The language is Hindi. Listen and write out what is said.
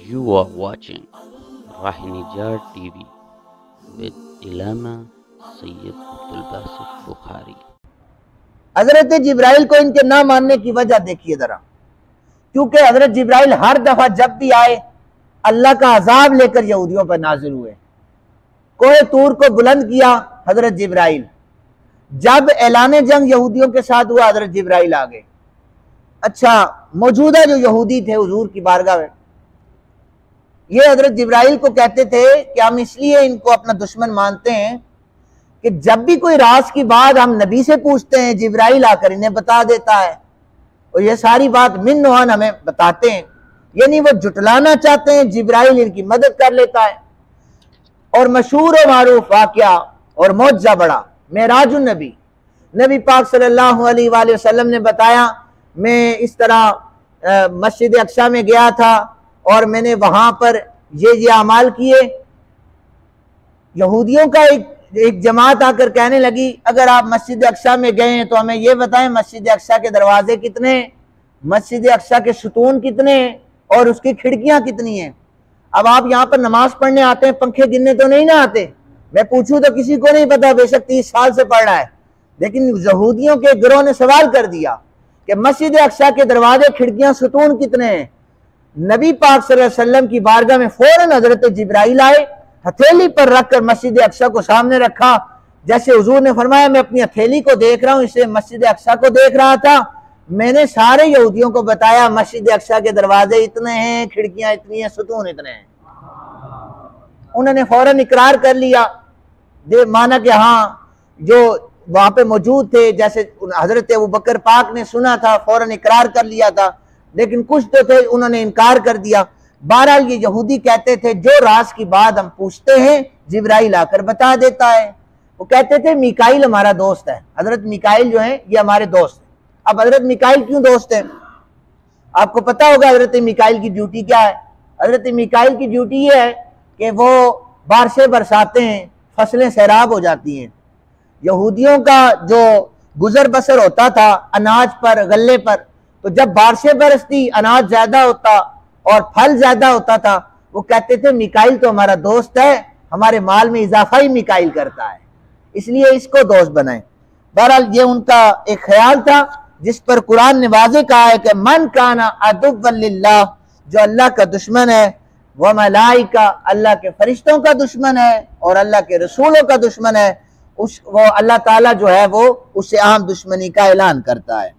You are watching Rahinijar TV with Ilama Sayyid Abdul Basit Bukhari। हजरत जिब्राइल को इनके ना मानने की वजह देखिए जरा, क्योंकि हजरत जिब्राइल हर दफा जब भी आए अल्लाह का अजाब लेकर यहूदियों पर नाजिल हुए। कोहे तूर को बुलंद किया हजरत जिब्राइल, जब ऐलान जंग यहूदियों के साथ हुआ हजरत जिब्राइल आ गए। अच्छा, मौजूदा जो यहूदी थे हुजूर की बारगाह में, ये हजरत जिब्राइल को कहते थे कि हम इसलिए इनको अपना दुश्मन मानते हैं कि जब भी कोई राज की बात हम नबी से पूछते हैं जिब्राइल आकर इन्हें बता देता है, और ये सारी बात मिन्नोहन हमें बताते हैं। यानी वो जुटलाना चाहते हैं, जिब्राइल इनकी मदद कर लेता है। और मशहूर और मारूफ वाकया और मौजज़ा बड़ा मेराजुन नबी, नबी पाक सल्लल्लाहु अलैहि वसल्लम ने बताया, मैं इस तरह मस्जिद अक्सा में गया था और मैंने वहां पर ये अमाल किए। यहूदियों का एक जमात आकर कहने लगी, अगर आप मस्जिद अक्सा में गए हैं तो हमें ये बताएं मस्जिद अक्सा के दरवाजे कितने हैं, मस्जिद अक्सा के सुतून कितने हैं और उसकी खिड़कियां कितनी हैं। अब आप यहाँ पर नमाज पढ़ने आते हैं, पंखे गिनने तो नहीं ना आते। मैं पूछूं तो किसी को नहीं पता, बेशक 30 साल से पढ़ रहा है, लेकिन यहूदियों के गिरोह ने सवाल कर दिया कि मस्जिद अक्सा के दरवाजे, खिड़कियां, सुतून कितने हैं। नबी पाक सल्लल्लाहु अलैहि वसल्लम की बारगाह में फौरन हजरत जिब्राइल आए, हथेली पर रखकर मस्जिद अक्सा को सामने रखा। जैसे हुजूर ने फरमाया, मैं अपनी हथेली को देख रहा हूं, इससे मस्जिद अक्सा को देख रहा था। मैंने सारे यहूदियों को बताया मस्जिद अक्सा के दरवाजे इतने हैं, खिड़कियां इतनी हैं, सुतून इतने हैं। उन्होंने फौरन इकरार कर लिया, माना कि हाँ जो वहां पे मौजूद थे, जैसे हजरत अबू बकर पाक ने सुना था, फौरन इकरार कर लिया था। लेकिन कुछ तो थे उन्होंने इनकार कर दिया। बहरहाल ये यहूदी कहते थे जो राज की बात हम पूछते हैं जिब्राइल आकर बता देता है। वो कहते थे मिकाइल हमारा दोस्त है, हजरत मिकाइल जो है ये हमारे दोस्त है। अब हजरत मिकाइल क्यों दोस्त है? आपको पता होगा हजरत मिकाइल की ड्यूटी क्या है। हजरत मिकाइल की ड्यूटी ये है कि वो बारिशें बरसाते हैं, फसलें सैराब हो जाती हैं। यहूदियों का जो गुजर बसर होता था अनाज पर, गल्ले पर, तो जब बारिशें बरसती, अनाज ज्यादा होता और फल ज्यादा होता था, वो कहते थे मिकाइल तो हमारा दोस्त है, हमारे माल में इजाफा ही मिकाइल करता है, इसलिए इसको दोस्त बनाए। बहरहाल ये उनका एक ख्याल था जिस पर कुरान ने वाज़े कहा है कि मन काना अदुव्वन लिल्लाह, जो अल्लाह का दुश्मन है, व मलाइका, अल्लाह के फरिश्तों का दुश्मन है और अल्लाह के रसूलों का दुश्मन है, वो अल्लाह ताला जो है वो उससे आम दुश्मनी का ऐलान करता है।